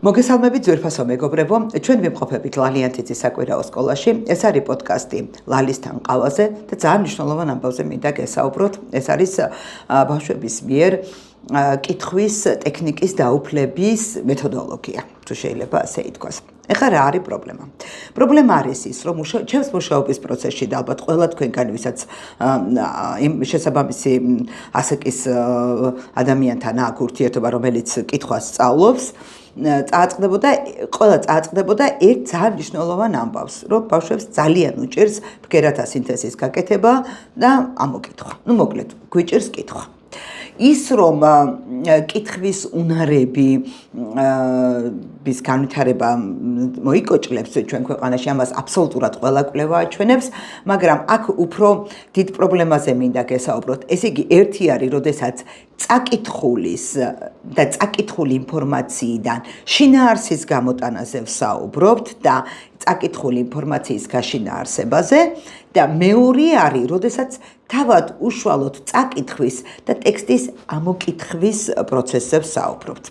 მოგესალმებით ძვირფასო მეგობრებო, ჩვენ ვიმყოფებით ლალიანთიცის საკვირაო სკოლაში. ეს არის პოდკასტი ლალისთან ყავაზე და ძალიან მნიშვნელოვან ამბავზე მინდა გესაუბროთ. ეს არის ბავშვების მიერ კითხვის ტექნიკის დაუფლების მეთოდოლოგია, თუ შეიძლება ასე ითქვას. ეხლა რა არის პრობლემა? პრობლემა არის ის, რომ ჩემს მუშაობის პროცესში და ალბათ ყველა თქვენგან, ვისაც იმ შესაბამისი ასაკის ადამიანთან აქვს ურთიერთობა, რომელიც კითხვას სწავლობს, წააწყდებოდა ერთ ძალიან მნიშვნელოვან ამბავს, რომ ბავშვებს ძალიან უჭირს ბგერათა სინთეზის გაკეთება და ამოკითხვა. მოკლედ, გვიჭირს კითხვა. ის რომ კითხვის უნარების განვითარება მოიკოჭლებს ჩვენ ქვეყანაში, ამას აბსოლუტურად ყველა კვლევა აჩვენებს, მაგრამ აქ უფრო დიდ პრობლემაზე მინდა გესაუბროთ. ესე იგი, ერთი არის, როდესაც წაკითხulis და წაკითხული ინფორმაციიდან შინაარსის გამოტანაზე ვსაუბრობთ და წაკითხული ინფორმაციის გაშინაარსებაზე და მეორე არის, როდესაც თავად უშუალოდ წაკითხვის და ტექსტის ამოკითხვის პროცესზე ვსაუბრობთ.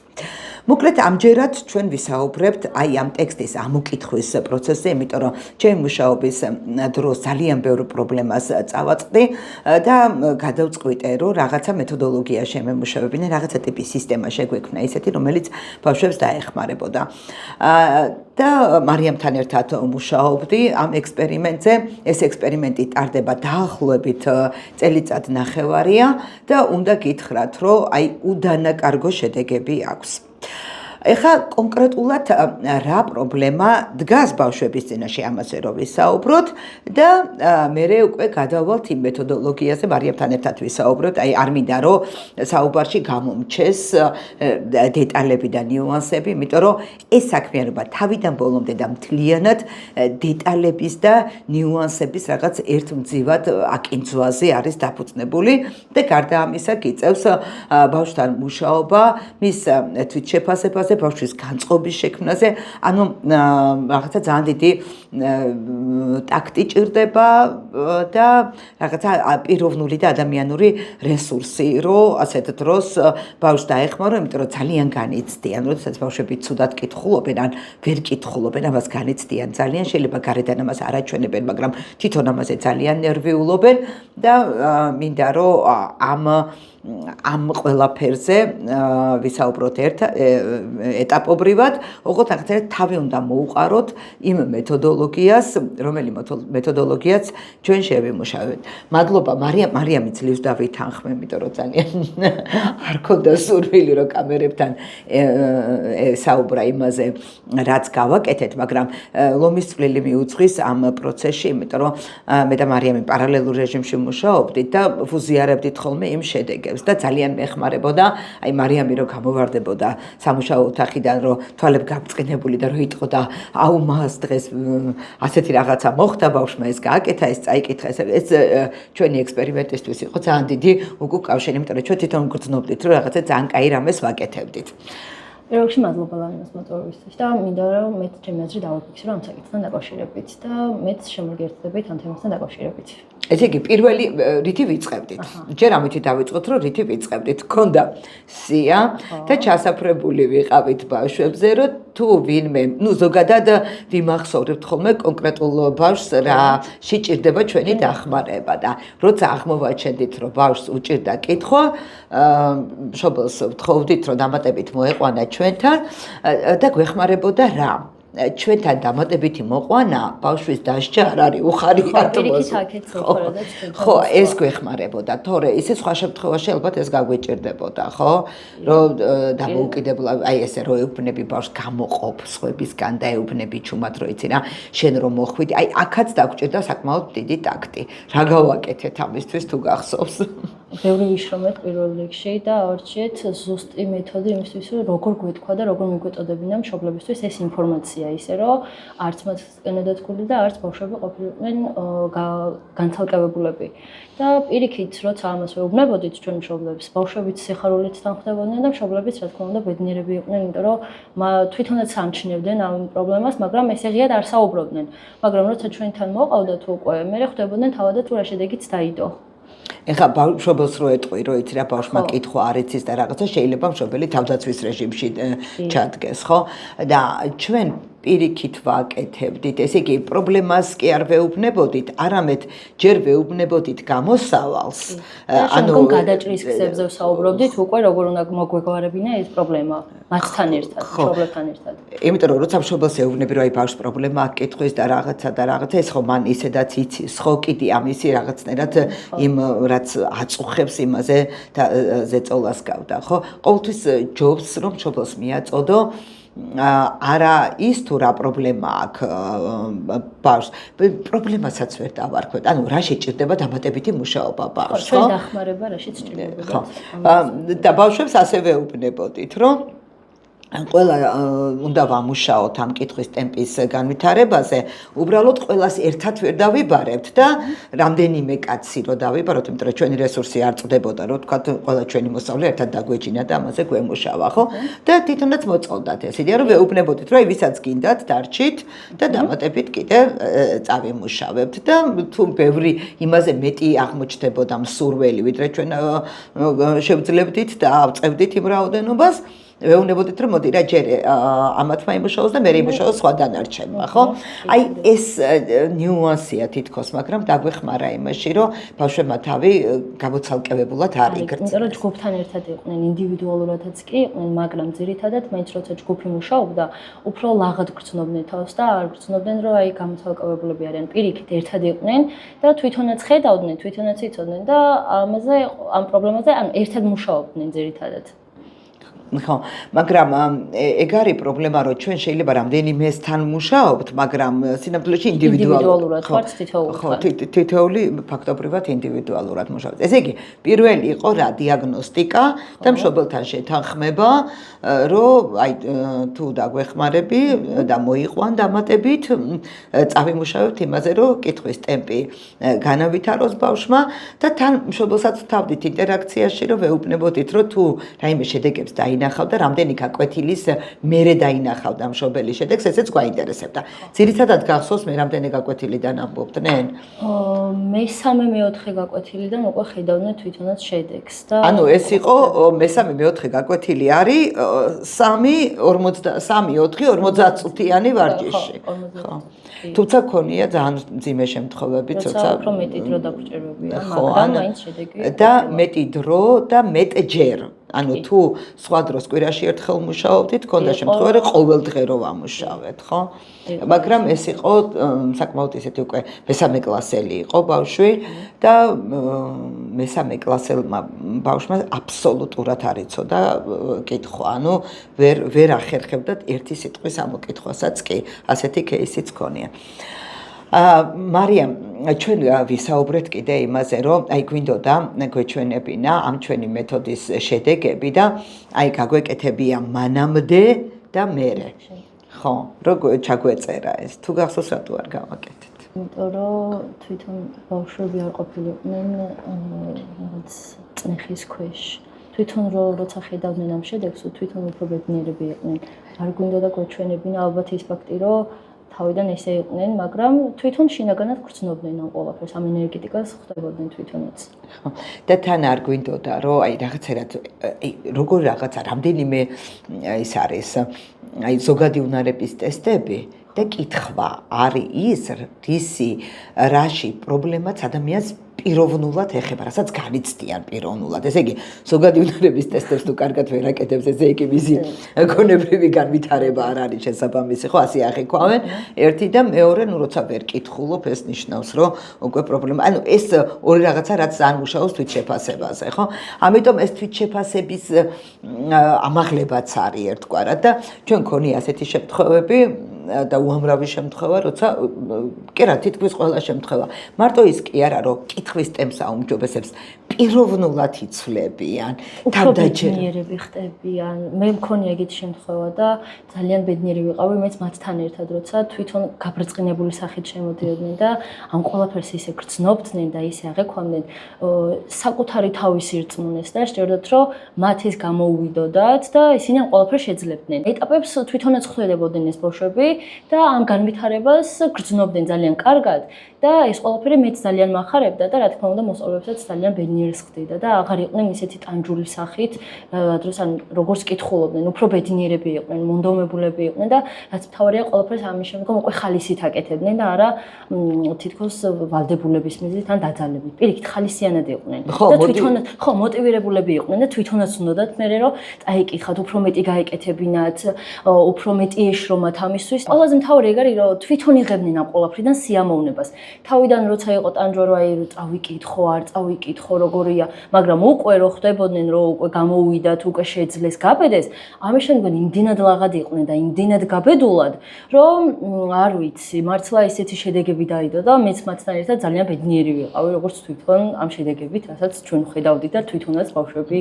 მოკლედ, ამჯერად ჩვენ ვისაუბრებთ აი ამ ტექსტის ამოკითხვის პროცესზე, იმიტომ რომ ჩემი მუშაობის დროს ძალიან ბევრ პრობლემას წავაწყდი და გადავწყვიტე, რომ რაღაცა მეთოდოლოგია შემემუშავებინა, რაღაცა ტიპის სისტემა შეგვექმნა ისეთი, რომელიც ბავშვებს დაეხმარებოდა. და მარიამთან ერთად მუშაობდი ამ ექსპერიმენტზე. ეს ექსპერიმენტი ტარდება დაახლოებით წელიწად ნახევარია და უნდა გითხრათ, რომ აი უდანაკარგო შედეგები აქვს. ეხლა კონკრეტულად რა პრობლემა დგას ბავშვების წინაშე, ამაზე რომ ვისაუბროთ და მერე უკვე გადავალთ იმ მეთოდოლოგიაზე, მარიამთან ერთად ვისაუბროთ. აი არ მინდა რომ საუბარში გამომჩეს დეტალები და ნიუანსები, იმიტომ რომ ეს საქმიანობა თავიდან ბოლომდე და მთლიანად დეტალების და ნიუანსების რაღაც ერთმძივად აკინძვაზე არის დაფუძნებული და გარდა ამისა გიწევს ბავშვთან მუშაობა, მის თვითშეფასებაზე, ბავშვის განწყობის შექმნაზე, ანუ რაღაცა ძალიან დიდი ტაქტი ჭირდება და რაღაცა პიროვნული და ადამიანური რესურსი, რომ ასეთ დროს ბავშვს დაეხმარო, იმიტომ რომ ძალიან განიცდიან, როდესაც ბავშვები ცუდად კითხულობენ, ან ვერ კითხულობენ, ამას განიცდიან ძალიან, შეიძლება გარედან ამას არ აჩვენებენ, მაგრამ თვითონ ამაზე ძალიან ნერვიულობენ და მინდა რომ ამ ყველაფერზე ვისაუბროთ ეტაპობრივად, ოღონდ ახლა თავი უნდა მოუყაროთ იმ მეთოდოლოგიას, რომელი მეთოდოლოგიაც ჩვენ შევიმუშავებთ. მადლობა მარიამი ძლივს დავითანხმე, იმიტომ რომ ძალიან არ ქონდა სურვილი რომ კამერებთან საუბრა იმაზე, რაც გავაკეთეთ, მაგრამ ლომის წვლილი მიუძღვის ამ პროცესში, იმიტომ რომ მე და მარიამი პარალელურ რეჟიმში მუშაობდით და ვუზიარებდით ხოლმე იმ შედეგებს. და ძალიან მეხმარებოდა, აი მარიამი რომ გამოვარდებოდა სამუშაო ოთახიდან, რომ თვალები გაბწყინებული და რომ იტყოდა, აუ მას დღეს ასეთი რაღაცა მოხდა ბავშვმა, ეს გააკეთა, ეს წაიკითხა, ეს ჩვენი ექსპერიმენტისთვის იყო ძალიან დიდი უკავშირი, იმიტომ რომ ჩვენ თვითონ გრძნობდით, რომ რაღაცა ძალიან კაი რამეს ვაკეთებდით. პირველში მადლობა ლალინას მოწვევისთვის და მინდა რომ მეც ჩემი აზრი დავაფიქსირო ამ საკითხთან დაკავშირებით და მეც შემოგერთდებით ამ თემასთან დაკავშირებით. ესე იგი, პირველი რითი ვიწყებდით? ჯერ ამითი დავიწყოთ, რომ რითი ვიწყებდით? გქონდა სია და ჩასაფრებული ვიყავით ბავშვებზე, რომ თუ ვინმე, ზოგადად ვიმახსოვრებთ ხოლმე კონკრეტულ ბავშვს რა შეჭირდება ჩვენი დახმარება და როცა აღმოვაჩენდით, რომ ბავშვს უჭირდა კითხვა, მშობელს ვთხოვდით, რომ დამატებით მოეყვანა ჩვენთან და გვეხმარებოდა რა? ჩვენთან დამატებითი მოყვანა ბავშვის დასჯა არ არის უხარია ხო, ეს გვეხმარებოდა, თორე ისე სხვა შემთხვევაში ალბათ ეს გაგვეჭირდებოდა, ხო? რომ დამოუკიდებლა, აი ესე რომ ეუბნები ბავშვს გამოყოფ სხვებისგან და ეუბნები ჩუმად რომ იცი რა, შენ რომ მოხვიდი, აი აქაც დაგჭირდა საკმაოდ დიდი ტაქტი. რა გავაკეთეთ ამისთვის თუ გახსოვს? ბევრი ვიშრომეთ პირველ რიგში და ავარჩიეთ ზუსტი მეთოდი იმისთვის, რომ როგორ გვეთქვა და როგორ მიგვეწოდებინა მშობლებისთვის ეს ინფორმაცია, ისე რომ არც მათ კენედათქული და არც ბავშვები ყოფილიყვნენ განცალკევებულები. და პირიქით, როცა ამას ვეუბნებოდით ჩვენ მშობლებს, ბავშვებიც სიხარულით თანხმდებოდნენ და მშობლებიც რა თქმა უნდა ბედნიერები იყვნენ, იმიტომ რომ თვითონაც ამჩნევდნენ ამ პრობლემას, მაგრამ ესეღიად არ საუბრობდნენ. მაგრამ როცა ჩვენთან მოყავდათ უკვე, მე ხვდებოდნენ თავადაც რა შედეგიც დაიდო. ეხლა ბავშვებს რო ეტყვი, რომ იცი რა ბავშვმა კითხვა არ იცის და რაღაცა შეიძლება მშობელი თავდაცვის რეჟიმში ჩადგეს, ხო? და ჩვენ პირიქით ვაკეთებდით, ესე იგი პრობლემას კი არ ვეუბნებოდით, არამედ ჯერ ვეუბნებოდით გამოსავალს. ანუ გადაჭრის გზებზე ვსაუბრობდით, უკვე როგორ უნდა მოგვეგვარებინა ეს პრობლემა მათთან ერთად, მშობლებთან ერთად. იმიტომ რომ როცა მშობელს ეუბნები, რომ აი ბავშვს პრობლემა აქვს, კითხვის და რაღაცა, ეს ხო მან ისედაც იცის, ხო კიდე ამისი რაღაცნაირად იმ რაც აწუხებს იმაზე და ზეწოლას გავდა, ხო? ყოველთვის ჯობს რომ მშობელს მიაწოდო არა ის თუ რა პრობლემა აქვს ბავშვს, პრობლემასაც ვერ დავარქვეთ. ანუ რა შეჭირდება დამატებითი მუშაობა ბავშვს, ხო? ჩვენ დახმარება რაშიც ჭირდება. ხო. და ბავშვებს ასე ვეუბნებოდით, რომ ყველა უნდა ვამუშაოთ ამ კითხვის ტემპის განვითარებაზე, უბრალოდ ყველას ერთად ვერ დავიბარებთ და რამდენიმე კაცი რო დავიბაროთ, იმიტომ რომ ჩვენი რესურსი არ წდებოდა, რომ თქვა ყველა ჩვენი მოსწავლე ერთად დაგვეჯინა და ამაზე გვემუშავა, ხო? და თვითონაც მოწყობდათ ეს იდეა, რომ ვეუბნებოდით, რომ ვისაც გინდათ, დარჩით და დამატებით კიდე წავიმუშავებთ და თუ ბევრი იმაზე მეტი აღმოჩნდებოდა მსურველი, ვიდრე ჩვენ შევძლებდით და ავწევდით იმ რაოდენობას, ვეუბნებოდით, რომ მოდი რა ჯერ ამათმა იმუშაოს და მე იმუშაოს სხვა დანარჩენმა, ხო? აი ეს ნიუანსია თითქოს, მაგრამ დაგვეხმარა იმაში, რომ ბავშვებმა თავი გამოცალკევებულად არ იგრძნეს. იმიტომ რომ ჯგუფთან ერთად იყვნენ, ინდივიდუალურადაც კი იყვნენ, მაგრამ ძირითადად მაინც როცა ჯგუფი მუშაობდა, უფრო ლაღად გრძნობდნენ თავს და არ გრძნობდნენ, რომ აი გამოცალკევებულები არიან. პირიქით ერთად იყვნენ და თვითონაც ხედავდნენ, თვითონაც იცოდნენ და ამ პრობლემაზე ან ერთად მუშაობდნენ ძირითადად. ხო, მაგრამ ეგ არის პრობლემა, რომ ჩვენ შეიძლება რამდენიმესთან მუშაობთ, მაგრამ სინამდვილეში ინდივიდუალურად ხართ თითოეული. ხო, თითოეული ფაქტობრივად ინდივიდუალურად მუშაობს. ესე იგი, პირველი იყო რა დიაგნოსტიკა და მშობელთან შეთანხმება, რომ აი თუ დაგვეხმარები და მოიყვან დამატებით, წავიმუშავებთ იმაზე, რომ კითხვის ტემპი განავითაროს ბავშვმა და თან მშობელსაც ვთავდით ინტერაქციაში, რომ ვეუბნებოდით, რომ თუ რაიმე შედეგებს დაინახავდა, რამდენი გაკვეთილის მერე დაინახავდა მშობელი შედეგს, ესეც გვაინტერესებდა. ძირითადად გახსოვს მე რამდენი გაკვეთილიდან ამბობდნენ? მესამე მეოთხე გაკვეთილიდან უკვე ხედავდნენ თვითონაც შედეგს და ანუ ეს იყო მესამე მეოთხე გაკვეთილი არის 3-4 წუთიანი ვარჯიში. ხო. თუმცა ქონია ძალიან მძიმე შემთხვევები, როცა უფრო მეტი დრო დაგჭირებია, ხო, მაგრამ მაინც შედეგი და მეტი დრო და მეტჯერ. ანუ თუ სხვა დროს კვირაში ერთხელ მუშაობდით, ქონდა შემთხვევა, რომ ყოველ დღე რო ვამუშავეთ, ხო? მაგრამ ეს იყო საკმაოდ ისეთი უკვე მესამე კლასელი იყო ბავშვი და მესამე კლასელმა ბავშვმა აბსოლუტურად არ იცოდა კითხვა, ანუ ვერ ახერხებდათ ერთი სიტყვის ამოკითხვასაც კი, ასეთი кейსიც ქონია. მარიამ, ჩვენ ვისაუბრეთ კიდე იმაზე, რომ აი გვინდოდა გვეჩვენებინა ამ ჩვენი მეთოდის შედეგები და აი გაგვეკეთებია მანამდე და მერე. ხო, როგორ ჩაგვეწერა ეს? თუ გახსოვს რატო არ გავაკეთეთ? იმიტომ რომ თვითონ ბავშვები არ ყოფილიყვნენ რაღაც წნეხის ქვეშ. თვითონ როცა ხედავდნენ ამ შედეგს, თვითონ უფრო ბედნიერები იყვნენ. არ გვინდოდა გვეჩვენებინა ალბათ ის ფაქტი, რომ თავიდან ესე იყვნენ, მაგრამ თვითონ შინაგანად გრძნობდნენ ამ ყველაფერს, ამ ენერგეტიკას ხვდებოდნენ თვითონაც. და თან არ გვინდოდა, რომ აი რაღაცერად როგორ რაღაცა რამდენიმე ის არის, აი ზოგადი უნარების ტესტები და კითხვა არის ის, რისი რაში პრობლემაც ადამიანს პიროვნულად ეხება, რასაც განიცდიან პიროვნულად. ესე იგი, ზოგადი უნარების ტესტებს თუ კარგად ვერ აკეთებს, ესე იგი მისი გონებრივი განვითარება არ არის შესაბამისი, ხო, ასე აღიქვამენ. ერთი და მეორე, ნუ როცა ვერ კითხულობ, ეს ნიშნავს, რომ უკვე პრობლემა, ანუ ეს ორი რაღაცა, რაც ძალიან მუშაობს თვითშეფასებაზე, ხო? ამიტომ ეს თვითშეფასების ამაღლებაც არის ერთგვარად და ჩვენ გქონია ასეთი შემთხვევები და უამრავი შემთხვევა, როცა კი რა, თითქმის ყველა შემთხვევა. მარტო ის კი არა, რომ კითხვის ტემპს აუმჯობესებს, პიროვნულად იცვლებიან, თავდაჯერები ხდებიან. მე მქონია ეგეთი შემთხვევა და ძალიან ბედნიერი ვიყავი, მეც მათთან ერთად, როცა თვითონ გაბრწყინებული სახით შემოდიოდნენ და ამ ყველაფერს ისე გრძნობდნენ და ისე აღექვამდნენ, საკუთარი თავის ირწმუნეს და სჭირდათ, რომ მათ ის გამოუვიდოდათ და ისინი ამ ყველაფერს შეძლებდნენ. ეტაპებს თვითონაც ხვდებოდნენ ეს ბავშვები. და ამ განვითარებას გრძნობდნენ ძალიან კარგად და ეს ყველაფერი მეც ძალიან მახარებდა და რა თქმა უნდა მოსწავლეებსაც ძალიან ბედნიერს ხდიდა და აღარ იყვნენ ისეთი ტანჯული სახით დროს ან როგორც კითხულობდნენ უფრო ბედნიერები იყვნენ მონდომებულები იყვნენ და რაც მთავარია ყველაფერს ამის შემდგომ უკვე ხალისით აკეთებდნენ და არა თითქოს ვალდებულების მიზნით ან დაძალებით პირიქით ხალისიანად იყვნენ და თვითონაც ხო მოტივირებულები იყვნენ და თვითონაც უნდათ მე რომ წაიკითხათ უფრო მეტი გაეკეთებინათ უფრო მეტი ეშრომათ ამისთვის ყველაზე მთავარი ეგ არის რომ თვითონ იღებდნენ ამ ყველაფრიდან სიამოვნებას თავიდან როცა იყო ტანჯვარო აი წავიკითხო არ წავიკითხო როგორია მაგრამ უკვე რო ხდებოდნენ რომ უკვე გამოუვიდათ უკვე შეძლეს გაბედეს ამის შემდგომ იმდენად ლაღად იყვნენ და იმდენად გაბედულად რომ არ ვიცი მართლა ისეთი შედეგები დაიდო და მეც მათთან ერთად ძალიან ბედნიერი ვიყავი როგორც თვითონ ამ შედეგებით რასაც ჩვენ ხედავდით და თვითონაც ბავშვები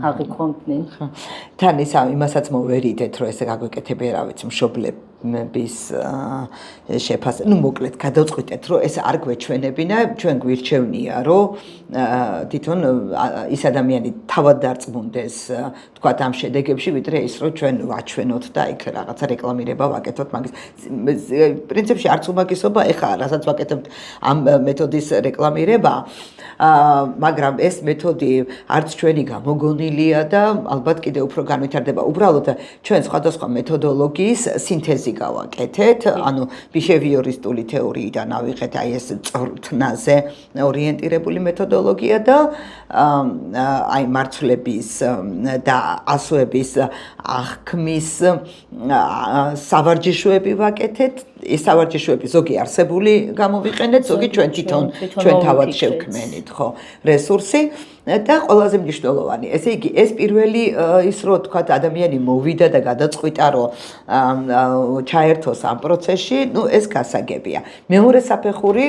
აღიქონდნენ თან იმასაც მოვერიდეთ რომ ესე გაგვეკეთებია რა ვიცი მშობლების შეფასება ნუ მოკლედ გადავწყვიტეთ რომ ეს არ გვეჩვენებინა ჩვენ გვირჩევნია რომ თვითონ ის ადამიანი თავად დარწმუნდეს თქვათ ამ შედეგებში ვიდრე ის რომ ჩვენ ვაჩვენოთ და იქ რაღაცა რეკლამირება ვაკეთოთ მაგის პრინციპში არც უმაგისობა ეხა რასაც ვაკეთებთ ამ მეთოდის რეკლამირება მაგრამ ეს მეთოდი არც ჩვენი გამოგონილია და ალბათ კიდევ უფრო განვითარდება უბრალოდ ჩვენ სხვადასხვა მეთოდოლოგიის სინთეზი გავაკეთეთ ანუ ბიჰევიორისტული თეორიიდან ავიღეთ აი ეს წვრთნაზე ორიენტირებული მეთოდოლოგია და აი მარცვლების და ასოების აღქმის სავარჯიშოები ვაკეთეთ ეს სავარჯიშოები ზოგი არსებული გამოვიყენეთ ზოგი ჩვენ თვითონ ჩვენ თავად შევქმნით ხო რესურსი და ყველაზე მნიშვნელოვანი ესე იგი ეს პირველი ის რომ თქვა ადამიანი მოვიდა და გადაწყვიტა რომ ჩაერთოს ამ პროცესში ნუ ეს გასაგებია მეორე საფეხური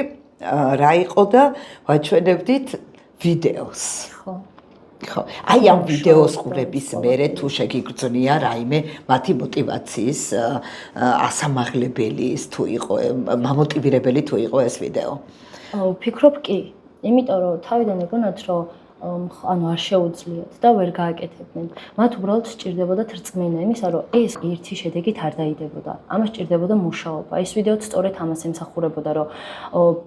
რა იყო და ვაჩვენებდით ვიდეოს ხო აი ამ ვიდეოს ყურების მერე თუ შეგიგრძნია რაიმე მათი мотиваციის ასამაღლებელი თუ იყო მამოტივირებელი თუ იყო ეს ვიდეო ვფიქრობ კი იმიტომ რომ თავიდან ეგონათ რომ ანუ არ შეუძლიათ და ვერ გააკეთებდნენ. მათ უბრალოდ სჭირდებოდათ რწმენა იმისა, რომ ეს ერთი შედეგით არ დაიდებოდა. ამას სჭირდებოდა მუშაობა. ეს ვიდეოც სწორედ ამას ემსახურებოდა, რომ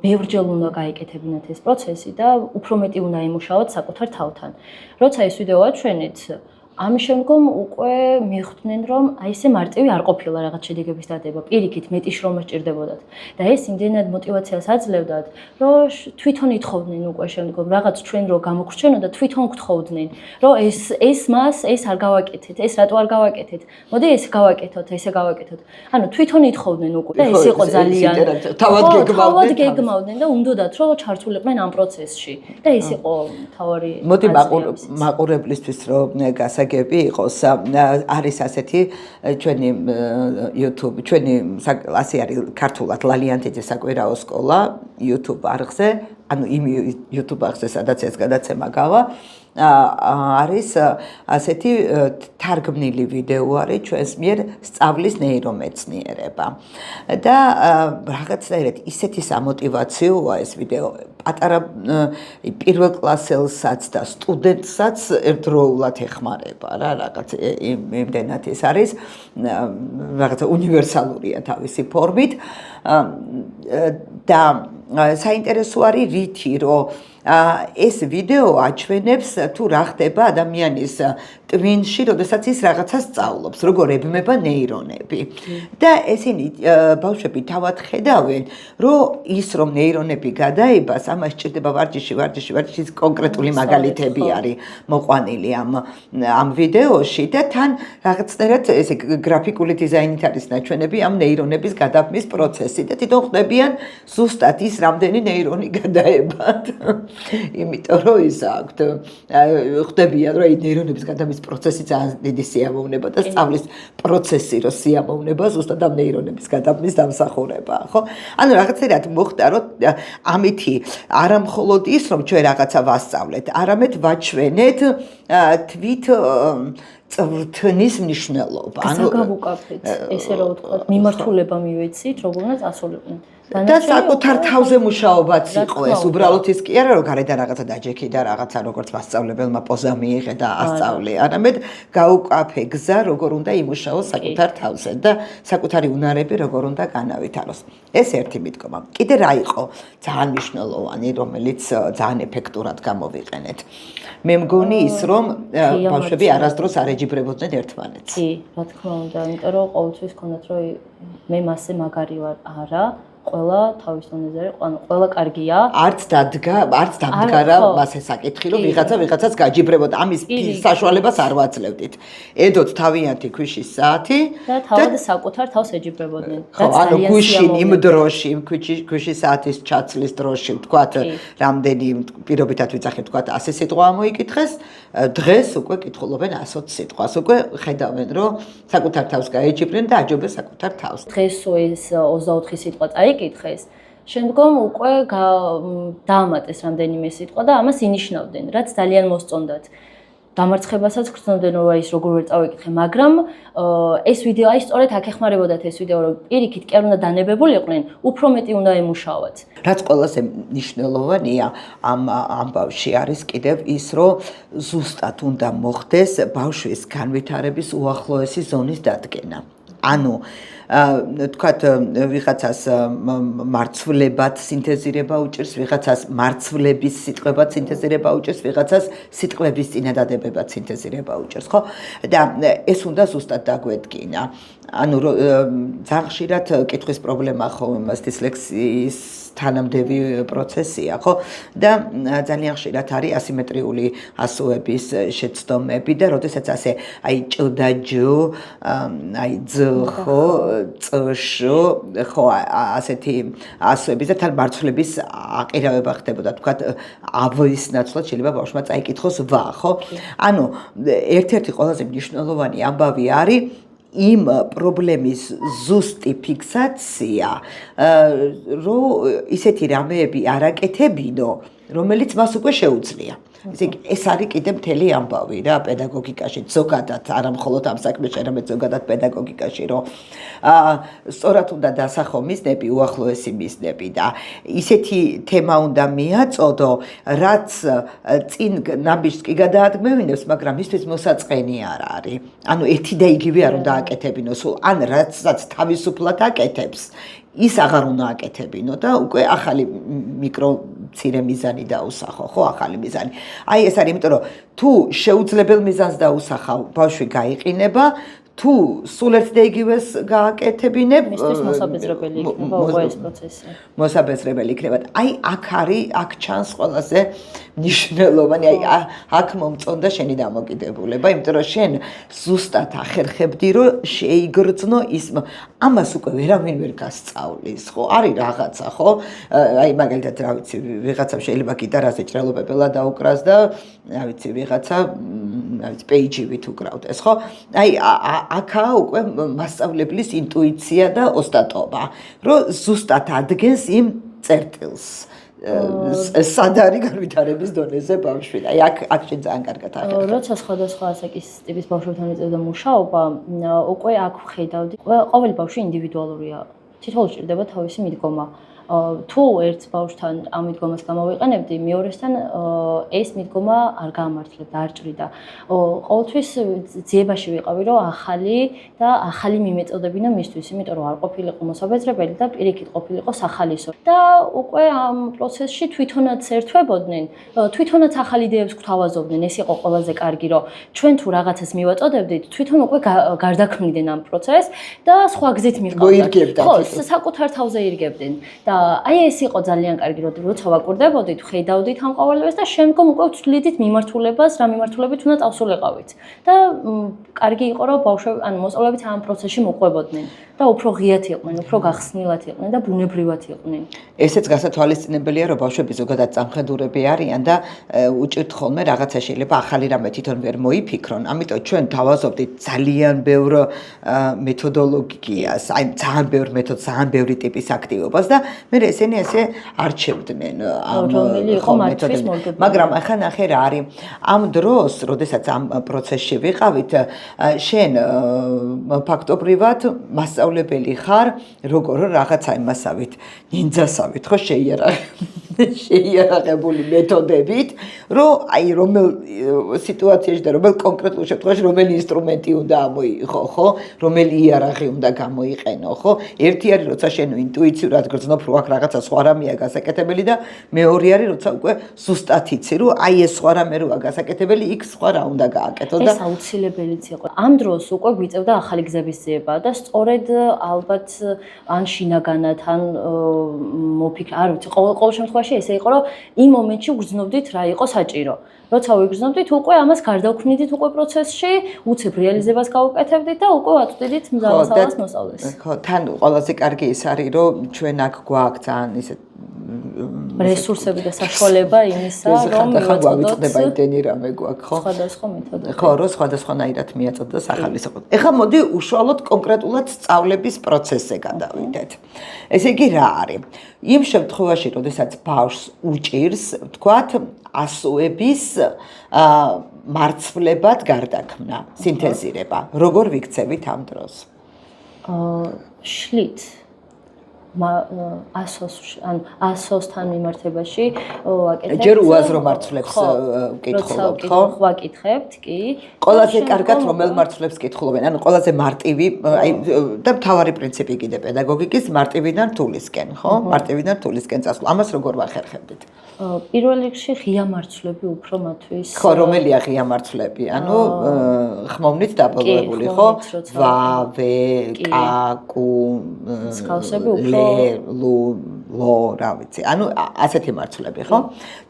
ბევრჯერ უნდა გაეკეთებინათ ეს პროცესი და უფრო მეტი უნდა იმუშაოთ საკუთარ თავთან. როცა ეს ვიდეო აჩვენეთ, ამის შემდგომ უკვე მიხვდნენ, რომ აი ესე მარტივი არ ყოფილა რაღაც შედეგების დადება. პირიქით მეტი შრომა სჭირდებოდათ. და ეს იმდენად мотиваციას აძლევდათ, რომ თვითონ ითხოვდნენ უკვე შემდგომ რაღაც ჩვენ რო გამოგრჩენოდა, თვითონ გთხოვდნენ, რომ ეს მას ეს არ გავაკეთეთ, ეს რატო არ გავაკეთეთ? მოდი ეს გავაკეთოთ, ესე გავაკეთოთ. ანუ თვითონ ითხოვდნენ უკვე და ეს იყო ძალიან თავად გეგმავდნენ და უნდათ რომ ჩართულიყვნენ ამ პროცესში. და ეს იყო თავარი მოდი მაყურებლისთვის რომ გასაგები იყოს არის ასეთი ჩვენი YouTube ჩვენი ასე არის ქართულად ლალიანთიძე საკვირაო სკოლა YouTube არხზე ანუ იმ YouTube არხზე სადაც ეს გადაცემა გავა არის ასეთი თარგმნილი ვიდეო არის ჩვენს მიერ სწავლის ნეირომეცნიერება და რაღაცნაირად ისეთი სამოტივაციოა ეს ვიდეო პატარა პირველ კლასელსაც და სტუდენტსაც ერთდროულად ეხმარება რა რაღაც იმდენად ეს არის რაღაცა უნივერსალურია თავისი ფორმით და საინტერესო არის რითი რომ ეს ვიდეო აჩვენებს თუ რა ხდება ადამიანის ტვინში, როდესაც ის რაღაცას სწავლობს, როგორ ებმება ნეირონები. და ესენი ბავშვები თავად ხედავენ, რომ ის რომ ნეირონები გადაებას, ამას სჭირდება ვარჯიში კონკრეტული მაგალითები არის მოყვანილი ამ ვიდეოში და თან რაღაცნაირად ესე გრაფიკული დიზაინით არის ნაჩვენები ამ ნეირონების გადაბმის პროცესი და თვითონ ხდებიან ზუსტად ის რამდენი ნეირონი გადაებათ. იმიტომ რომ ის აქვთ ხდებიან რომ ნეირონების გადაბმის პროცესი ძალიან დიდი სიამოვნება და სწავლის პროცესი რო სიამოვნება ზუსტად ამ ნეირონების გადაბმის დამსახურება ხო ანუ რაღაცნაირად მოხდა რომ ამითი არა მხოლოდ ის რომ ჩვენ რაღაცა ვასწავლეთ არამედ ვაჩვენეთ წვრთნის მნიშვნელობა. გავუკაფეთ, ესე რომ ვთქვათ, მიმართულება მივეცით, როგორაც ასულიყვნენ. და საკუთარ თავზე მუშაობაც იყო ეს, უბრალოდ ის კი არა, რომ გარედან რაღაცა დაჯექი და რაღაცა როგორც მასწავლებელმა პოზა მიიღე და ასწავლე, არამედ გაუკაფე გზა, როგორ უნდა იმუშაოს საკუთარ თავზე და საკუთარი უნარები როგორ უნდა განავითაროს. ეს ერთი მიდგომა. კიდე რა იყო ძალიან მნიშვნელოვანი, რომელიც ძალიან ეფექტურად გამოვიყენეთ. მე მგონი ის, რომ ბავშვები არასდროს არ ეჯიბრებოდნენ ერთმანეთს. კი, რა თქმა უნდა, იმიტომ რომ ყოველთვის ქონდათ, რომ მე მასზე მაგარი ვარ, არა. ყველა თავის დონეზე, ყველა კარგია. არც დამდგარა მას ეს საკითხი, რომ ვიღაცას გაჯიბრებოდა. ამის საშუალებას არ ვაძლევდით. ედოთ თავიანთი ქვიშის საათი და თავად საკუთარ თავს ეჯიბრებოდნენ. ანუ გუშინ იმ დროში, ქვიშის საათის ჩაცლის დროში, ვთქვათ, რამდენი პირობითად ვიძახით, ვთქვათ, 100 სიტყვა მოიკითხეს, დღეს უკვე კითხულობენ 120 სიტყვას. უკვე ხედავენ, რომ საკუთარ თავს გაეჯიბრნენ და აჯობენ საკუთარ თავს. დღეს ეს 24 სიტყვა წაიკითხეს, შემდგომ უკვე დაამატეს რამდენიმე სიტყვა და ამას ინიშნავდნენ, რაც ძალიან მოსწონდათ. დამარცხებასაც გრძნობდნენ, რომ ის როგორ ვერ წავიკითხე, მაგრამ ეს ვიდეო, აი სწორედ აქ ეხმარებოდათ ეს ვიდეო, რომ პირიქით კი არ უნდა დანებებულიყვნენ, უფრო მეტი უნდა ემუშაოთ. რაც ყველაზე მნიშვნელოვანია ამ ბავშვში არის კიდევ ის, რომ ზუსტად უნდა მოხდეს ბავშვის განვითარების უახლოესი ზონის დადგენა. ანუ თქვათ ვიღაცას მარცვლებად სინთეზირება უჭირს, ვიღაცას მარცვლების სიტყვებად სინთეზირება უჭირს, ვიღაცას სიტყვების წინადადებებად სინთეზირება უჭირს, ხო? და ეს უნდა ზუსტად დაგვედგინა. ანუ ძალიან ხშირად კითხვის პრობლემა ხო იმას დისლექსიის თანამდები პროცესია, ხო? და ძალიან ხშირად არის ასიმეტრიული ასოების შეცდომები და როდესაც ასე აი ჭ-ჯ, აი ძ, ხო, წ, ხო, ასეთი ასოების და თან მარცვლების აყირავება ხდებოდა, თქვათ, ავის ნაცვლად შეიძლება ბავშვმა წაიკითხოს ვა, ხო? ანუ ერთ-ერთი ყველაზე მნიშვნელოვანი ამბავი არის იმ პრობლემის ზუსტი ფიქსაცია, რომ ისეთი რამეები არ აკეთებინო, რომელიც მას უკვე შეუძლია. ეს არის კიდე მთელი ამბავი რა პედაგოგიკაში, ზოგადად, არა მხოლოდ ამ საქმეში, არამედ ზოგადად პედაგოგიკაში, რომ სწორად უნდა დასახო მიზნები, უახლოესი მიზნები და ისეთი თემა უნდა მიაწოდო, რაც წინ ნაბიჯს კი გადაადგმევინებს, მაგრამ მისთვის მოსაწყენი არ არის. ანუ ერთი და იგივე არ უნდა აკეთებინო, სულ ან რაცაც თავისუფლად აკეთებს, ის აღარ უნდა აკეთებინო და უკვე ახალი მცირე მიზანი დაუსახო, ხო, ახალი მიზანი. აი ეს არის, იმიტომ რომ თუ შეუძლებელ მიზანს დაუსახავ, ბავშვი გაიყინება, თუ სულ ერთ და იგივეს გააკეთებინებ, მისთვის მოსაბეზრებელი იქნება უკვე ეს პროცესი. მოსაბეზრებელი იქნება. აი აქ ჩანს ყველაზე მნიშვნელოვანი, აი აქ მომწონდა შენი დამოკიდებულება, იმიტომ რომ შენ ზუსტად ახერხებდი, რომ შეიგრძნო ის ამას უკვე ვერავინ ვერ გასწავლის, ხო? არის რაღაცა, ხო? აი მაგალითად, რა ვიცი, ვიღაცამ შეიძლება გიტარაზე ჭრელობებელა დაუკრას და რა ვიცი, ვიღაცა, რა ვიცი, პეიჯივით უკრავდეს, ხო? აი აქაა უკვე მასწავლებლის ინტუიცია და ოსტატობა, რომ ზუსტად ადგენს იმ წერტილს. სად არის განვითარების დონეზე ბავშვი. აი აქ შენ ძალიან კარგად ახერხებ. როცა სხვადასხვა ასაკის ტიპის ბავშვებთან ეწევდა მუშაობა, უკვე აქ ვხედავდი, ყოველი ბავშვი ინდივიდუალურია. თითოეულ ჭირდება თავისი მიდგომა. თუ ერთ ბავშვთან ამ მიდგომას გამოვიყენებდი, მეორესთან ეს მიდგომა არ გაამართლებდა, არ ჭრიდა. ყოველთვის ძიებაში ვიყავი, რომ ახალი მიმეწოდებინა მისთვის, იმიტომ რომ არ ყოფილიყო მოსაბეზრებელი და პირიქით ყოფილიყო სახალისო. და უკვე ამ პროცესში თვითონაც ერთვებოდნენ, თვითონაც ახალ იდეებს გვთავაზობდნენ, ეს იყო ყველაზე კარგი, რომ ჩვენ თუ რაღაცას მივაწოდებდით, თვითონ უკვე გარდაქმნიდნენ ამ პროცესს და სხვა გზით მიყავდათ. ხო, საკუთარ თავზე ირგებდნენ. და აი ეს იყო ძალიან კარგი, როცა ვაკვირდებოდით, ხედავდით ამ ყოველივეს და შემდგომ უკვე ვცვლიდით მიმართულებას, რა მიმართულებით უნდა წავსულიყავით. და კარგი იყო, რომ ბავშვები, ანუ მოსწავლეებიც ამ პროცესში მოყვებოდნენ და უფრო ღიად იყვნენ, უფრო გახსნილად იყვნენ და ბუნებრივად იყვნენ. ესეც გასათვალისწინებელია, რომ ბავშვები ზოგადად წამხედურები არიან და უჭირთ ხოლმე რაღაცა შეიძლება ახალი რამე თვითონ ვერ მოიფიქრონ. ამიტომ ჩვენ თავაზობდით ძალიან ბევრ მეთოდოლოგიას, აი ძალიან ბევრ მეთოდს, ძალიან ბევრი ტიპის აქტივობას და მე ესენი ესე არჩევდნენ ამ რომელი იყო მათთვის მოგებული. მაგრამ ახლა ნახე რა არის ამ დროს როდესაც ამ პროცესში ვიყავით შენ ფაქტობრივად მასწავლებელი ხარ როგორ რაღაცა იმასავით ნინძასავით ხო შეიარაღებული მეთოდებით რომ აი რომელ სიტუაციაში და რომელ კონკრეტულ შემთხვევაში რომელი ინსტრუმენტი უნდა ამოიღო ხო რომელი იარაღი უნდა გამოიყენო ხო ერთი არის როცა შენ ინტუიციურად გრძნობ რომ აქ რაღაცა სხვა რამეა გასაკეთებელი და მეორე არის როცა უკვე ზუსტად იცი რომ აი ეს სხვა რამე როა გასაკეთებელი იქ სხვა რა უნდა გააკეთო და ეს აუცილებელიც იყო ამ დროს უკვე გვიწევდა ახალი გზების ძიება და სწორედ ალბათ ან შინაგანად ან მოფიქრე არ ვიცი ყოველ შემთხვევაში ესე იყო რომ იმ მომენტში გრძნობდით რა იყო საჭირო როცა ვიგრძნობდით უკვე ამას გარდაუქმნიდით უკვე პროცესში უცებ რეალიზებას გავუკეთებდით და უკვე ვაწვდით მზადასავას მოსწავლეს ხო თან ყველაზე კარგი ის არის რომ ჩვენ აქ გვაქვს ძალიან ისე რესურსები და საშუალება იმისა რომ მივაწოდოთ იმდენი რამე გვაქვს ხო სხვადასხვა მეთოდები ხო რომ სხვადასხვანაირად მიაწოდოს ახალი საყოველთაოდ ეხლა მოდი უშუალოდ კონკრეტულად სწავლების პროცესზე გადავიდეთ ესე იგი რა არის იმ შემთხვევაში როდესაც ბავშვს უჭირს ვთქვათ ასოების მარცვლებად გარდაქმნა სინთეზირება როგორ ვიქცევით ამ დროს შლით ასოსთან მიმართებაში ვაკეთებთ. ჯერ უაზრო მარცვლებს ვკითხულობთ, ხო? ვაკითხებთ, კი. ყველაზე კარგად რომელ მარცვლებს კითხულობენ? ანუ ყველაზე მარტივი, აი და მთავარი პრინციპი კიდე პედაგოგიკის მარტივიდან რთულისკენ, ხო? მარტივიდან რთულისკენ წასვლა. ამას როგორ ვახერხებდით? პირველ რიგში ღია მარცვლები უფრო მათთვის. ხო, რომელია ღია მარცვლები? ანუ ხმოვნით დაბოლოებული, ხო? ვა, ვე, კა, კუ, მსგავსები უფრო ლო, რა ვიცი. ანუ ასეთი მარცვლები, ხო?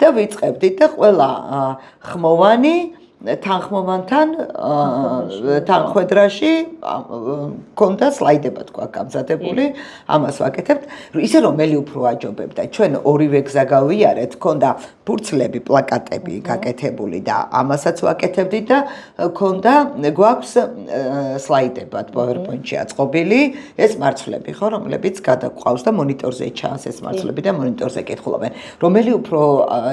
და ვიწყებდით და ყველა ხმოვანი თანხმოვანთან თანხwebdriverში კონდა სლაიდება თქვა გამზადებული ამას ვაკეთებთ ისე რომელი უფრო აჯობებდა ჩვენ ორივე გზა გავიარეთ კონდა ფურცლები პლაკატები გაკეთებული და ამასაც ვაკეთებდით და კონდა გვაქვს სლაიდება PowerPoint-ში აწყობილი ეს მარცვლები ხო რომლებიც გადაგვყავს და მონიტორზე ჩანს ეს მარცვლები და მონიტორზე კითხულობენ რომელი უფრო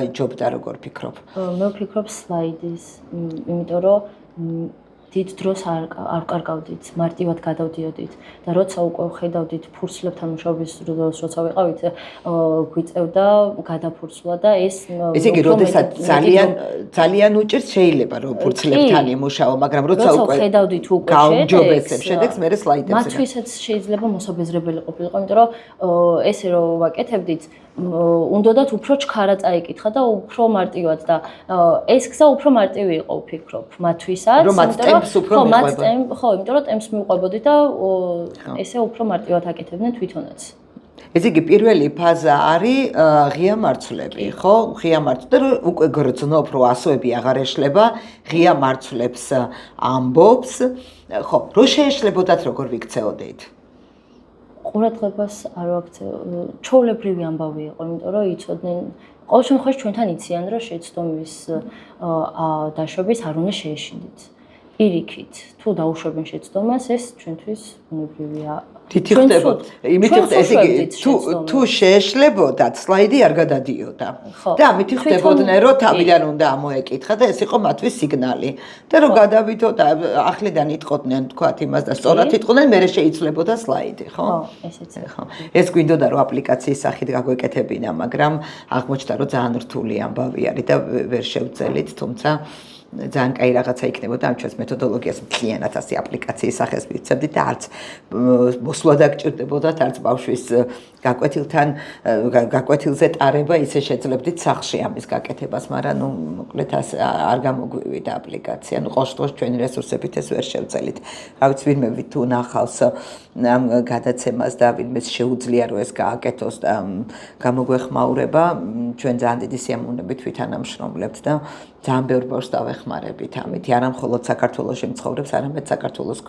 აჯობდა როგორ ფიქრობ მე ვფიქრობ სლაიდის იმიტომ რომ დიდ დროს არ კარგავდით, მარტივად გადავდიოდით და როცა უკვე ხედავდით ფურცლებთან მუშაობის დროს, როცა ვიყავით, გვიწევდა გადაფურცლა და ესე იგი, როდესაც ძალიან უჭირს შეიძლება რომ ფურცლებთან იმუშაო, მაგრამ როცა უკვე ხედავდით უკვე შედეგს, მე სლაიდებზე. მათთვისაც შეიძლება მოსაბეზრებელი ყოფილიყო, იმიტომ რომ ესე რომ ვაკეთებდით უნდათ უფრო ჩქარა წაიკითხა და უფრო მარტივად და ეს გზა უფრო მარტივი იყო ვფიქრობ მათთვისაც რომ მათ ტემპს უფრო მიყვებოდნენ ხო იმიტომ რომ ტემპს მიყვებოდი და ესე უფრო მარტივად აკეთებდნენ თვითონაც ესე იგი პირველი ფაზა არის ღია მარცვლები ხო ღია მარცვლები და უკვე გრძნობ რომ ასოები აღარ ეშლება ღია მარცვლებს ამბობს ხო რო შეეშლებოდათ როგორ ვიქცეოდით ყურადღებას არ ვაქცევ ჩოვლებრივი ამბავი იყო იმიტომ რომ იცოდნენ ყოველ შემთხვევაში ჩვენთან იციან რომ შეცდომის დაშვების არ უნდა შეეშინდით პირიქით თუ დაუშვებენ შეცდომას ეს ჩვენთვის უნებრივია თითი ხდებოდ იმითი ესე იგი თუ შეეშლებოდათ სლაიდი არ გადადიოდა და ამითი ხდებოდნენ რომ თავიდან უნდა ამოეკითხა და ეს იყო მათთვის სიგნალი და რომ გადავითო და ახლიდან იტყოდნენ თქვათ იმას და სწორად იტყოდნენ მე შეიცვლებოდა სლაიდი ხო ესეც ხო ეს გვინდოდა რომ აპლიკაციის სახით გაგვეკეთებინა მაგრამ აღმოჩნდა რომ ძალიან რთული ამბავი არის და ვერ შევძელით თუმცა ძალიან კაი რაღაცა იქნებოდა ამ ჩვენს მეთოდოლოგიას მთლიანად ასე აპლიკაციის სახეს მივცემდით და არც მოსვლა დაგჭირდებოდათ არც ბავშვის გაკვეთილზე ტარება ისე შეძლებდით სახლში ამის გაკეთებას მაგრამ ნუ მოკლედ არ გამოგვივიდა აპლიკაცია ნუ ყოველ შემთხვევაში ჩვენი რესურსებით ეს ვერ შევძელით რა ვიცი ვინმე თუ ნახავს ამ გადაცემას და ვინმე შეუძლია რომ ეს გააკეთოს და გამოგვეხმაურება ჩვენ ძალიან დიდი სიამოვნებით ვითანამშრომლებთ და ძალიან ბევრ ბავშვს დავეხმარებით ამით არა მხოლოდ საქართველოში მცხოვრებს არამედ საქართველოს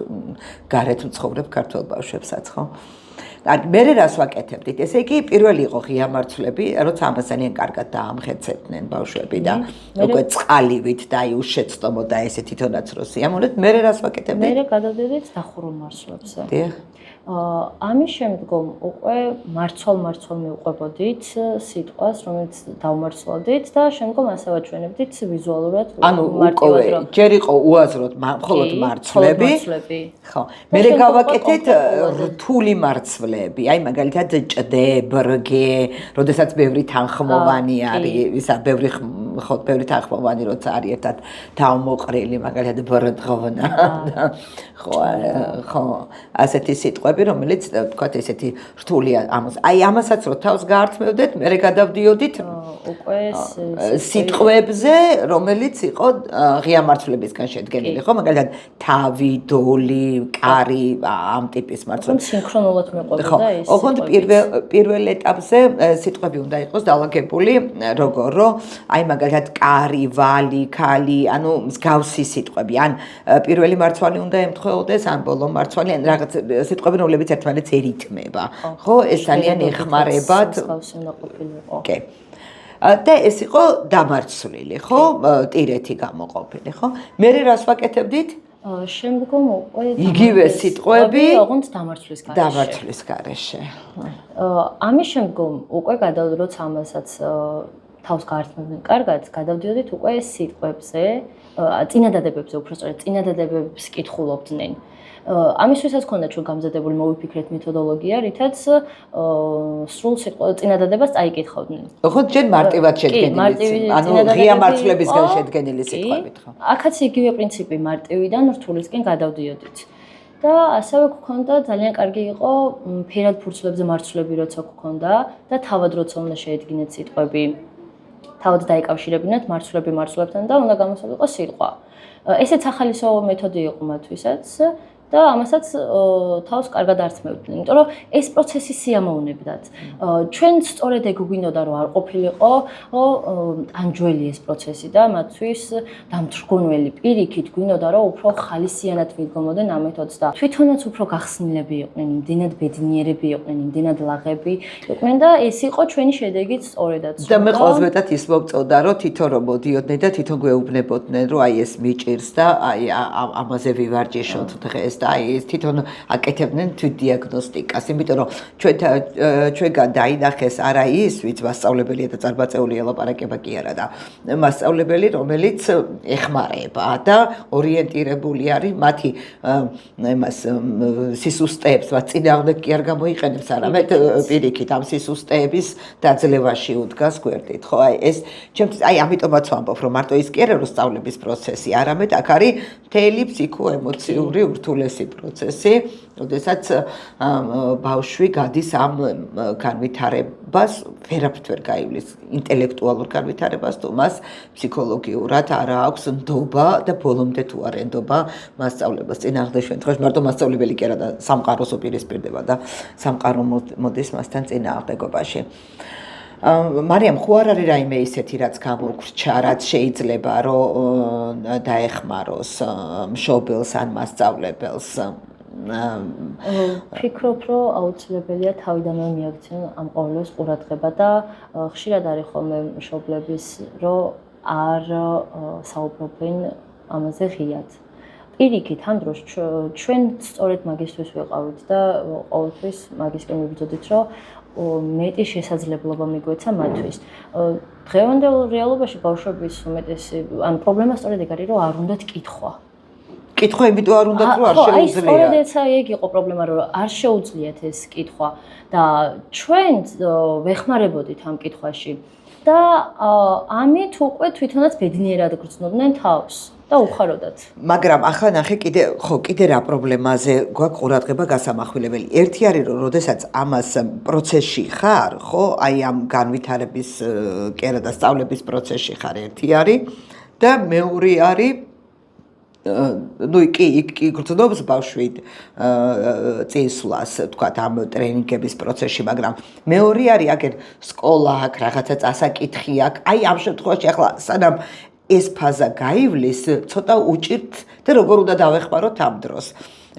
გარეთ მცხოვრებ ქართველ ბავშვებსაც ხო მე რას ვაკეთებდით? ესე იგი, პირველი იყო ღია მარცვლები, როცა ამასძალიან კარგად დაამხეცებდნენ ბავშვები და უკვე წყალივით და აი უშეცდომოდა ესე თვითონაც რო სიამოვნებთ, მე რას ვაკეთებდით? მე გადავდივდით დახურულ მარცვლებზე. დიახ. ამის შემდგომ უკვე მარცვალ მივყვებოდით სიტყვას, რომელიც დავმარცვლოდით და შემდგომ ასე ვაჩვენებდით ვიზუალურად. ანუ უკვე ჯერ იყო უაზროდ მხოლოდ მარცვლები. ხო. მე გავაკეთეთ რთული მარცვლები. აი მაგალითად ჭდე, ბრგე, როდესაც ბევრი თანხმოვანი არის, ისა ბევრი თანხმოვანი როცა არის ერთად დავმოყრილი, მაგალითად ბრდღოვნა. ხო, ასეთი სიტყვები, რომელიც თქვათ ესეთი რთულია ამას. აი ამასაც რო თავს გაართმევდეთ, მე გადავდიოდით უკვე სიტყვებზე, რომელიც იყო ღია მარცვლებისგან შედგენილი, ხო? მაგალითად თავი, დოლი, კარი, ამ ტიპის მარცვლები. სინქრონულად მეყვებოდა ეს. ოღონდ პირველ ეტაპზე სიტყვები უნდა იყოს დაალაგებული, როგორ რომ აი მაგალითად კარი, ვალი, ქალი, ანუ მსგავსი სიტყვები. ან პირველი მარცვალი უნდა ემთხვეოდეს, ან ბოლო მარცვალი, ან რაღაც სიტყვები, რომლებიც ერთმანეთს ერითმება. ხო, ეს ძალიან ეხმარებათ. მსგავსი უნდა ყოფილიყო. კი. და ეს იყო დამარცვლილი, ხო? ტირეთი გამოყოფილი, ხო? მე რას ვაკეთებდით? შემდგომ უკვე იგივე სიტყვები, ოღონდ დამარცვლის გარეშე. ამის შემდგომ უკვე როცა ამასაც თავს გაართმევდნენ კარგად, გადავდიოდით უკვე სიტყვებზე, წინადადებებზე, უბრალოდ წინადადებებს კითხულობდნენ. ამისთვისაც ქონდა ჩვენ გამზადებული მოვიფიქრეთ მეთოდოლოგია, რითაც სრულ წინადადებას წაიკითხავდნენ. ხო, ჯერ მარტივად შედგენილი, ანუ ღია მარცვლებისგან შედგენილი სიტყვებით, ხო? აქაც იგივე პრინციპი მარტივიდან რთულისკენ გადავდიოდით. და ასევე გქონდა ძალიან კარგი იყო ფერად ფურცლებზე მარცვლები როცა გქონდა და თავად როცა უნდა შეედგინეთ სიტყვები. თავად დაიკავშირებინათ მარცვლებთან და უნდა გამოსულიყო სიტყვა. ესეც ახალისო მეთოდი იყო მათთვისაც და ამასაც თავს კარგად ართმევდნენ, იმიტომ რომ ეს პროცესი სიამოვნებდათ. ჩვენ სწორედ ეგ გვინდოდა რომ არ ყოფილიყო ტანჯველი ეს პროცესი და მათთვის დამთრგუნველი პირიქით გვინდოდა რომ უფრო ხალისიანად მიდგომოდნენ ამ მეთოდს და თვითონაც უფრო გახსნილები იყვნენ, იმდენად ბედნიერები იყვნენ, იმდენად ლაღები იყვნენ და ეს იყო ჩვენი შედეგიც სწორედაც. და მე ყველაზე მეტად ის მოვწოდა რომ თვითონ რომ მოდიოდნენ და თვითონ გვეუბნებოდნენ რომ აი ეს მიჭირს და აი ამაზე ვივარჯიშოთ დღეს. და აი თვითონ აკეთებდნენ თვითდიაგნოსტიკას, იმიტომ რომ ჩვენგან დაინახეს არა ის, ვინც მასწავლებელია და წარმატებული ელაპარაკება კი არა და მასწავლებელი, რომელიც ეხმარება და ორიენტირებული არის მათი იმას სისუსტეებს, მათ წინააღმდეგ კი არ გამოიყენებს, არამედ პირიქით ამ სისუსტეების დაძლევაში უდგას გვერდით, ხო? აი ეს ჩემთვის აი ამიტომაც ვამბობ, რომ მარტო ის კი არა რომ სწავლების პროცესი, არამედ აქ არის მთელი ფსიქო-ემოციური ურთულესი პროცესი, როდესაც ბავშვი გადის ამ განვითარებას, ვერაფრით ვერ გაივლის ინტელექტუალურ განვითარებას, თუ მას ფსიქოლოგიურად არ აქვს ნდობა და ბოლომდე თუ არ ენდობა მასწავლებას. წინააღმდეგ შემთხვევაში მარტო მასწავლებელი კი არა და სამყაროს უპირისპირდება და სამყარო მოდის მასთან წინააღმდეგობაში. მარიამ, ხო არ არის რაიმე ისეთი, რაც გამოგრჩა, რაც შეიძლება რომ დაეხმაროს მშობელს ან მასწავლებელს? ვფიქრობ, რომ აუცილებელია თავიდანვე მიაქცენ ამ ყოველს ყურადღება და ხშირად არის ხოლმე მშობლების, რომ არ საუბრობენ ამაზე ღიად. პირიქით, ამ დროს ჩვენ სწორედ მაგისთვის ვიყავით და ყოველთვის მაგისკენ ვიბრძოდით, რომ მეტი შესაძლებლობა მიგვეცა მათთვის. დღევანდელ რეალობაში ბავშვების უმეტესი ან პრობლემა სწორედ ეგ არის, რომ არ უნდათ კითხვა. კითხვა იმიტომ არ უნდათ, რომ არ შეუძლიათ. სწორედ ეგ იყო პრობლემა, რომ არ შეუძლიათ ეს კითხვა და ჩვენ ვეხმარებოდით ამ კითხვაში და ამით უკვე თვითონაც ბედნიერად გრძნობდნენ თავს. და უხაროდათ. მაგრამ ახლა ნახე კიდე რა პრობლემაზე გვაქვს ყურადღება გასამახვილებელი. ერთი არის რომ როდესაც ამას პროცესში ხარ, ხო, აი ამ განვითარების კი არა და სწავლების პროცესში ხარ, ერთი არის და მეორე არის ну კი გრძნობს ბავშვი წინსვლას, თქვა ამ ტრენინგების პროცესში, მაგრამ მეორე არის აგერ სკოლა აქვს, რაღაცა წასაკითხი აქვს. აი ამ შემთხვევაში ახლა სანამ ეს ფაზა გაივლის, ცოტა უჭირთ და როგორ უნდა დავეხმაროთ ამ დროს.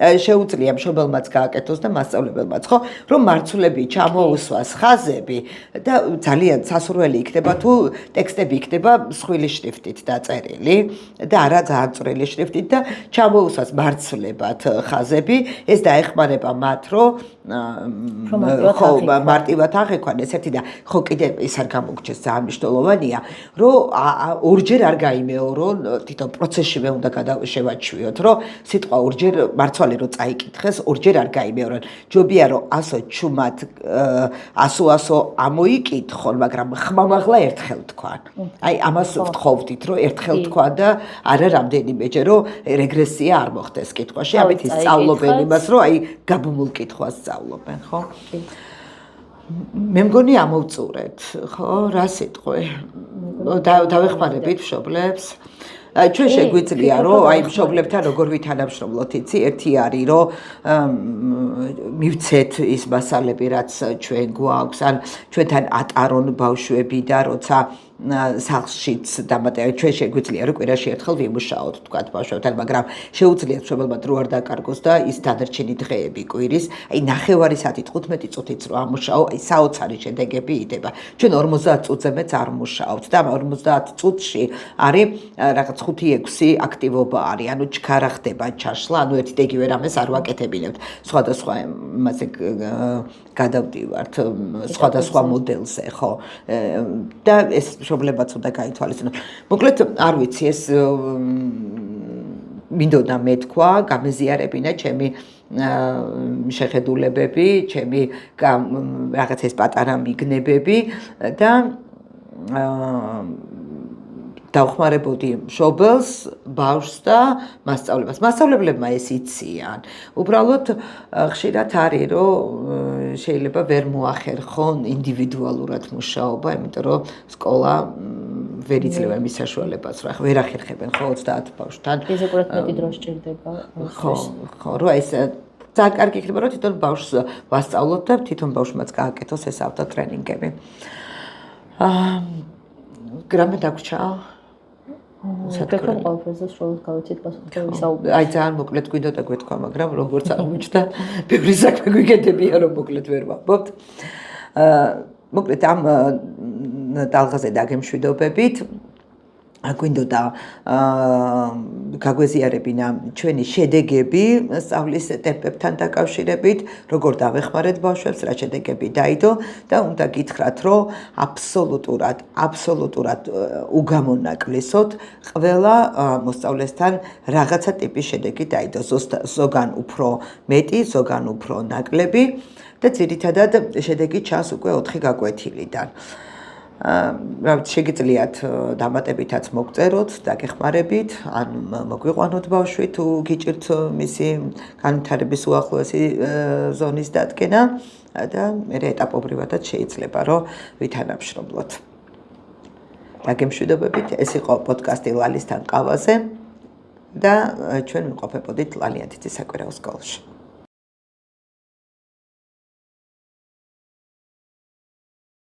შეუძლია მშობელმაც გააკეთოს და მასწავლებელმაც, ხო, რომ მარცვლები ჩამოუსვას ხაზები და ძალიან სასურველი იქნება თუ ტექსტები იქნება მსხვილი შრიფტით დაწერილი და არა ძალიან წვრილი შრიფტით და ჩამოუსვას მარცვლებად ხაზები, ეს დაეხმარება მათ, რომ ხო მარტივად აღექვან ესეთი და ხო კიდე ის არ გამოგჩეს ძალიან მნიშვნელოვანია, რომ ორჯერ არ გაიმეორო თვითონ პროცესშივე უნდა შევაჩვიოთ, რომ სიტყვა ორჯერ მარცვალი რო წაიკითხეს, ორჯერ არ გაიმეორო. ჯობია რომ ასო ჩუმად ასო ამოიკითხონ, მაგრამ ხმამაღლა ერთხელ თქვან. აი ამას ვთხოვდით, რომ ერთხელ თქვა და არა რამდენიმეჯერ, რომ რეგრესია არ მოხდეს კითხვაში, ამით ისწავლობენ იმას, რომ აი გაბმულ კითხვას სწავლობენ, ხო? მე მგონი ამოვწურეთ, ხო? რა სიტყვი? დავეხმარებით მშობლებს. ჩვენ შეგვიძლია რომ აი მშობლებთან როგორ ვითანამშრომლოთ, იცი, ერთი არის რომ მივცეთ ის მასალები, რაც ჩვენ გვაქვს, ან ჩვენთან ატარონ ბავშვები და როცა სახლშიც დამატებით ჩვენ შეგვიძლია რომ კვირაში ერთხელ ვიმუშაოთ თქვა ბავშვებთან, მაგრამ შეუძლია მშობელმა დრო არ დაკარგოს და ის დანარჩენი დღეები კვირის, აი ნახევარი საათით 15 წუთით რო ამუშაო, აი საოცარი შედეგები იდება. ჩვენ 50 წუთზე მეც არ მუშაობთ და 50 წუთში არის რაღაც 5-6 აქტივობა არის, ანუ ჩქარა ხდება ჩაშლა, ანუ ერთი და იგივე რამეს არ ვაკეთებინებთ. სხვადასხვა იმაზე გადავდივართ, სხვადასხვა მოდელზე, ხო. და ეს მშობლებაც უნდა გაითვალისწინოთ. მოკლედ, არ ვიცი, ეს მინდოდა მეთქვა, გამეზიარებინა ჩემი შეხედულებები, ჩემი რაღაც ეს პატარა მიგნებები და დავხმარებოდი მშობელს, ბავშვს და მასწავლებლებს. მასწავლებლებმა ეს იციან. უბრალოდ ხშირად არის, რომ შეიძლება ვერ მოახერხონ ინდივიდუალურად მუშაობა, იმიტომ რომ სკოლა ვერ იძლევა იმის საშუალებას, რომ ვერ ახერხებენ ხო 30 ბავშვთან. ეს უკეთ მეტი დრო სჭირდება. ხო, რა ეს ძალიან კარგი იქნება, რომ თვითონ ბავშვს ვასწავლოთ და თვითონ ბავშვმაც გააკეთოს ეს ავტოტრენინგები. გრამე დაგვრჩა? საკუთარ ყოველდღიურ სკოლას გავიცით პასუხი. აი ძალიან მოკლედ გვინდოდა გვეთქვა, მაგრამ როგორც აღმოჩნდა, ბევრი საქმე გვიგეთებია, რომ მოკლედ ვერ ვამბობთ. მოკლედ ამ ტალღაზე დაგემშვიდობებით. გვინდოდა გაგვეზიარებინა ჩვენი შედეგები სწავლის ტემპებთან დაკავშირებით, როგორ დავეხმარეთ ბავშვებს, რა შედეგები დაიდო და უნდა გითხრათ, რომ აბსოლუტურად უგამონაკლისოდ ყველა მოსწავლესთან რაღაცა ტიპის შედეგი დაიდო, ზოგან უფრო მეტი, ზოგან უფრო ნაკლები და ძირითადად შედეგი ჩანს უკვე 4 გაკვეთილიდან. შეგიძლიათ დამატებითაც მოგწეროთ, დაგეხმარებით, ან მოგვიყვანოთ ბავშვი თუ გიჭირთ მისი განვითარების უახლოესი ზონის დადგენა და მე ეტაპობრივადაც შეიძლება რომ ვითანამშრომლოთ. დაგემშვიდობებით, ეს იყო პოდკასტი ლალისთან ყავაზე და ჩვენ ვიმყოფებოდით ლალიანთის საკვირაო სკოლაში.